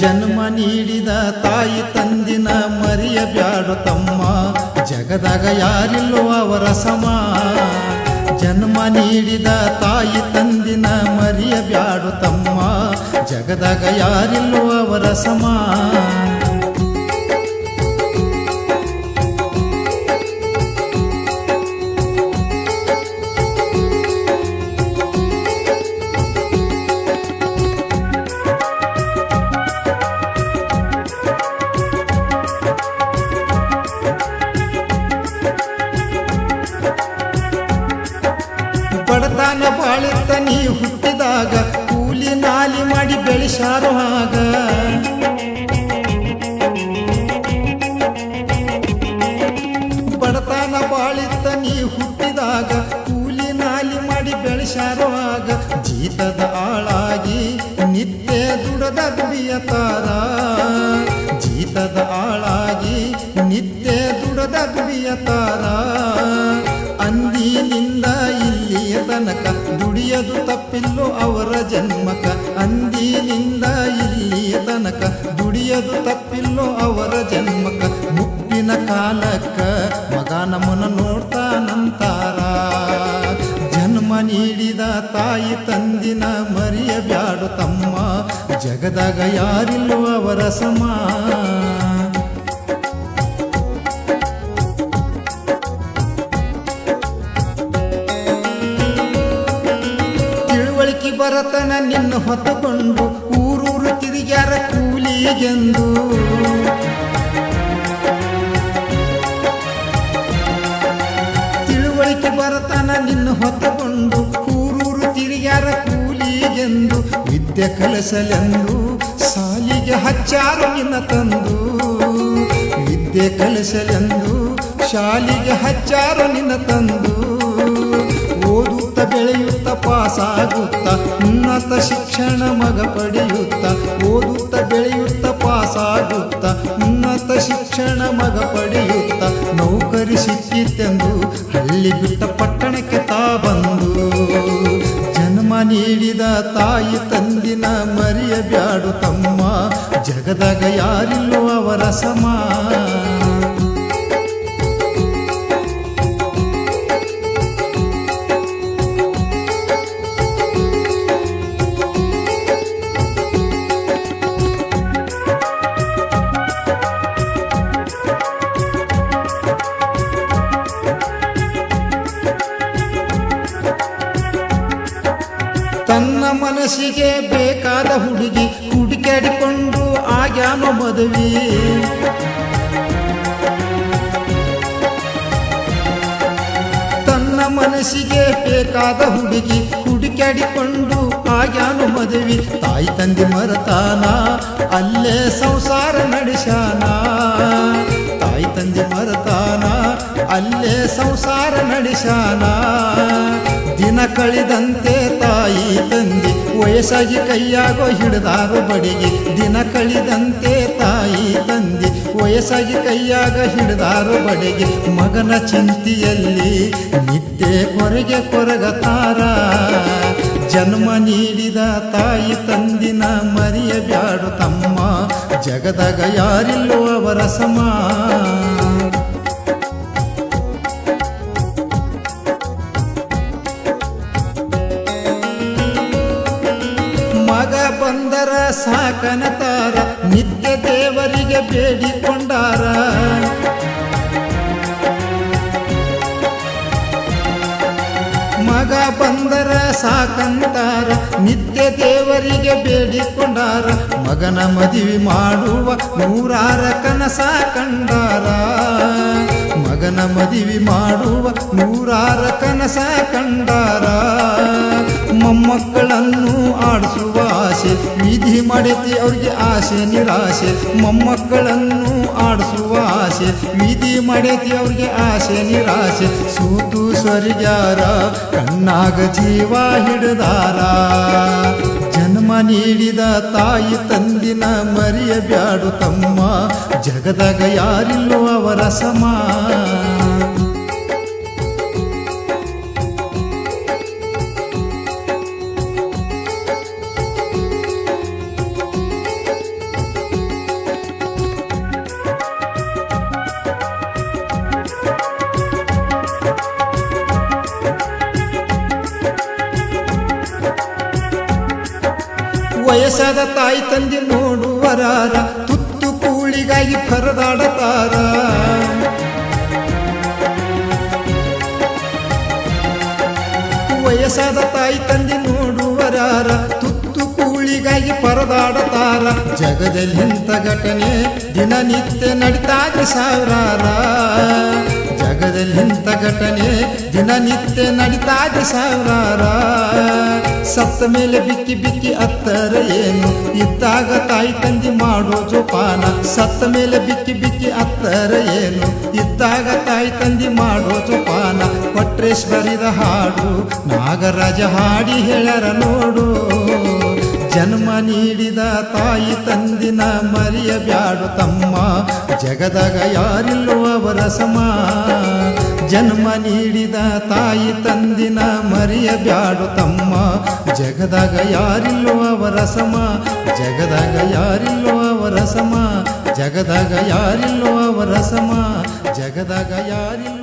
ಜನ್ಮ ನೀಡಿದ ತಾಯಿ ತಂದಿನ ಮರೆಯಬ್ಯಾಡು ತಮ್ಮ, ಜಗದಾಗ ಯಾರಿಲ್ಲೋ ಅವರ ಸಮ. ಜನ್ಮ ನೀಡಿದ ತಾಯಿ ತಂದಿನ ಮರೆಯಬ್ಯಾಡು ತಮ್ಮ, ಜಗದಾಗ ಯಾರಿಲ್ಲೋ ಅವರ ಸಮ. ಬಡತನ ಬಾಳಿತ್ತ ನೀ ಹುಟ್ಟಿದಾಗ ಕೂಲಿ ನಾಲಿ ಮಾಡಿ ಬೆಳೆಸಾರು ಆಗ. ಬಡತನ ಬಾಳಿತ್ತ ನೀ ಹುಟ್ಟಿದಾಗ ಕೂಲಿ ನಾಲಿ ಮಾಡಿ ಬೆಳೆಸಾರು ಆಗ. ಜೀತದ ಆಳಾಗಿ ನಿತ್ಯ ದುಡದ ದುಡಿಯತಾರ, ಜೀತದ ಆಳಾಗಿ ನಿತ್ಯ ದುಡದ ದುಡಿಯತಾರ. ಅಂದಿನಿಂದ ಇಲ್ಲಿಯ ತನಕ ದುಡಿಯದು ತಪ್ಪಿಲ್ಲೋ ಅವರ ಜನ್ಮಕ. ಅಂದಿನಿಂದ ಇಲ್ಲಿಯ ತನಕ ದುಡಿಯದು ತಪ್ಪಿಲ್ಲೋ ಅವರ ಜನ್ಮಕ. ಮುಪ್ಪಿನ ಕಾಲಕ್ಕ ಮಗ ನಮ್ಮನ ನೋಡ್ತಾನಂತಾರ. ಜನ್ಮ ನೀಡಿದ ತಾಯಿ ತಂದಿನ ಮರೆಯಬ್ಯಾಡು ತಮ್ಮ, ಜಗದಾಗ ಯಾರಿಲ್ಲೋ ಅವರ ಸಮ. ಬರತನ ನಿನ್ನ ಹೊತ್ತುಕೊಂಡು ಊರೂರು ತಿರುಗ್ಯಾರ ಕೂಲಿಗೆಂದು. ತಿಳುವಳಿಕೆ ಬರತನ ನಿನ್ನ ಹೊತ್ತುಕೊಂಡು ಊರೂರು ತಿರುಗ್ಯಾರ ಕೂಲಿಗೆಂದು. ವಿದ್ಯೆ ಕಲಿಸಲೆಂದು ಸಾಲಿಗೆ ಹಚ್ಚಾರು ನಿನ್ನ ತಂದು, ವಿದ್ಯೆ ಕಲಿಸಲೆಂದು ಶಾಲಿಗೆ ಹಚ್ಚಾರು ನಿನ್ನ ತಂದು. ಓದುತ್ತ ಬೆಳೆಯುತ್ತ ಪಾಸಾಗುತ್ತ ಉನ್ನತ ಶಿಕ್ಷಣ ಮಗ ಪಡೆಯುತ್ತ. ಓದುತ್ತ ಬೆಳೆಯುತ್ತ ಪಾಸಾಗುತ್ತ ಉನ್ನತ ಶಿಕ್ಷಣ ಮಗ ಪಡೆಯುತ್ತ. ನೌಕರಿ ಸಿಕ್ಕಿತೆಂದು ಹಳ್ಳಿ ಬಿಟ್ಟ ಪಟ್ಟಣಕ್ಕೆ ತಾ ಬಂದು. ಜನ್ಮ ನೀಡಿದ ತಾಯಿ ತಂದಿನ ಮರೆಯಬ್ಯಾಡು ತಮ್ಮ, ಜಗದಾಗ ಯಾರಿಲ್ಲೋ ಅವರ ಸಮ. ತನ್ನ ಮನಸ್ಸಿಗೆ ಬೇಕಾದ ಹುಡುಗಿ ಹುಡುಕಾಡಿಕೊಂಡು ಆಗ್ಯಾನೋ ಮದುವೆ. ತನ್ನ ಮನಸ್ಸಿಗೆ ಬೇಕಾದ ಹುಡುಗಿ ಹುಡುಕಾಡಿಕೊಂಡು ಆಗ್ಯಾನೋ ಮದುವೆ. ತಾಯಿ ತಂದೆ ಮರತಾನ ಅಲ್ಲೇ ಸಂಸಾರ ನಡೆಸಾನ. ತಾಯಿ ತಂದೆ ಮರತಾನ ಅಲ್ಲೇ ಸಂಸಾರ ನಡೆಸಾನ. ದಿನ ಕಳಿದಂತೆ ತಾಯಿ ತಂದೆ ವಯಸ್ಸಾಗಿ ಕೈಯಾಗೋ ಹಿಡಿದಾರೋ ಬಡಿಗೆ. ದಿನ ಕಳಿದಂತೆ ತಾಯಿ ತಂದೆ ವಯಸ್ಸಾಗಿ ಕೈಯಾಗ ಹಿಡಿದಾರೋ ಬಡಿಗೆ. ಮಗನ ಚಿಂತೆಯಲ್ಲಿ ನಿತ್ಯ ಕೊರಗೆ ಕೊರಗತಾರ. ಜನ್ಮ ನೀಡಿದ ತಾಯಿ ತಂದಿನ ಮರೆಯಬ್ಯಾಡು ತಮ್ಮ, ಜಗದಾಗ ಯಾರಿಲ್ಲೋ ಅವರ ಸಮ. ಮಗ ಬಂದರ ಸಾಕನತಾರ ನಿತ್ಯ ದೇವರಿಗೆ ಬೇಡಿಕೊಂಡಾರ. ಮಗ ಬಂದರ ಸಾಕಂತಾರ ನಿತ್ಯ ದೇವರಿಗೆ ಬೇಡಿಕೊಂಡಾರ. ಮಗನ ಮದುವೆ ಮಾಡುವ ನೂರಾರ ಕನಸ ಕಂಡಾರ. ಮಗನ ಮದುವೆ ಮಾಡುವ ನೂರಾರ ಕನಸ ಕಂಡಾರ. ಮೊಮ್ಮಕ್ಕಳನ್ನು ಆಡಿಸುವ ಆಸೆ ವಿಧಿ ಮಾಡೈತಿ ಅವ್ರಿಗೆ ಆಸೆ ನಿರಾಸೆ. ಮೊಮ್ಮಕ್ಕಳನ್ನು ಆಡಿಸುವ ಆಸೆ ವಿಧಿ ಮಾಡೈತಿ ಅವ್ರಿಗೆ ಆಸೆ ನಿರಾಸೆ. ಸೂತು ಸ್ವರ್ಗ್ಯಾರ ಕಣ್ಣಾಗ ಜೀವ ಹಿಡಿದಾರ. ಜನ್ಮ ನೀಡಿದ ತಾಯಿ ತಂದಿನ ಮರೆಯಬ್ಯಾಡು ತಮ್ಮ, ಜಗದಾಗ ಯಾರಿಲ್ಲೋ ಅವರ ಸಮ. ವಯಸ್ಸಾದ ತಾಯಿ ತಂದೆ ನೋಡುವರಾರ ತುತ್ತು ಕೂಳಿಗಾಗಿ ಪರದಾಡತಾರ ವಯಸ್ಸಾದ ತಾಯಿ ತಂದೆ ನೋಡುವರಾರ ತುತ್ತು ಕೂಳಿಗಾಗಿ ಪರದಾಡತಾರ ಜಗದಲ್ಲಿಂತ ಘಟನೆ ದಿನನಿತ್ಯ ನಡಿತಾಗ ಸಾವಿರಾರ ಜಗದಲ್ಲಿಂತ ಘಟನೆ ದಿನನಿತ್ಯ ನಡಿತಾಗ ಸಾವಿರಾರ ಸತ್ತ ಮೇಲೆ ಬಿಕ್ಕಿ ಬಿಕ್ಕಿ ಅತ್ತರ ಏನು ಇದ್ದಾಗ ತಾಯಿ ತಂದೆ ಮಾಡೋ ಜೋಪಾನ ಸತ್ತ ಮೇಲೆ ಬಿಕ್ಕಿ ಬಿಕ್ಕಿ ಅತ್ತರ ಏನು ಇದ್ದಾಗ ತಾಯಿ ತಂದೆ ಮಾಡೋ ಜೋಪಾನ ಕೊಟ್ರೇಶ್ ಬರಿದ ಹಾಡು ನಾಗರಾಜ ಹಾಡಿ ಹೇಳ್ಯಾರ ನೋಡು ಜನ್ಮ ನೀಡಿದ ತಾಯಿ ತಂದಿನ ಮರೆಯಬ್ಯಾಡು ತಮ್ಮ ಜಗದಾಗ ಯಾರಿಲ್ಲೋ ಅವರ ಸಮ ಜನ್ಮ ನೀಡಿದ ತಾಯಿ ತಂದಿನ ಮರೆಯಬ್ಯಾಡು ತಮ್ಮ ಜಗದಾಗ ಯಾರಿಲ್ಲೋ ಅವರ ಸಮ ಜಗದಾಗ ಯಾರಿಲ್ಲೋ ಅವರ ಸಮ ಜಗದಾಗ ಯಾರಿಲ್ಲೋ ಅವರ ಸಮ ಜಗದಾಗ ಯಾರಿಲ್ಲೋ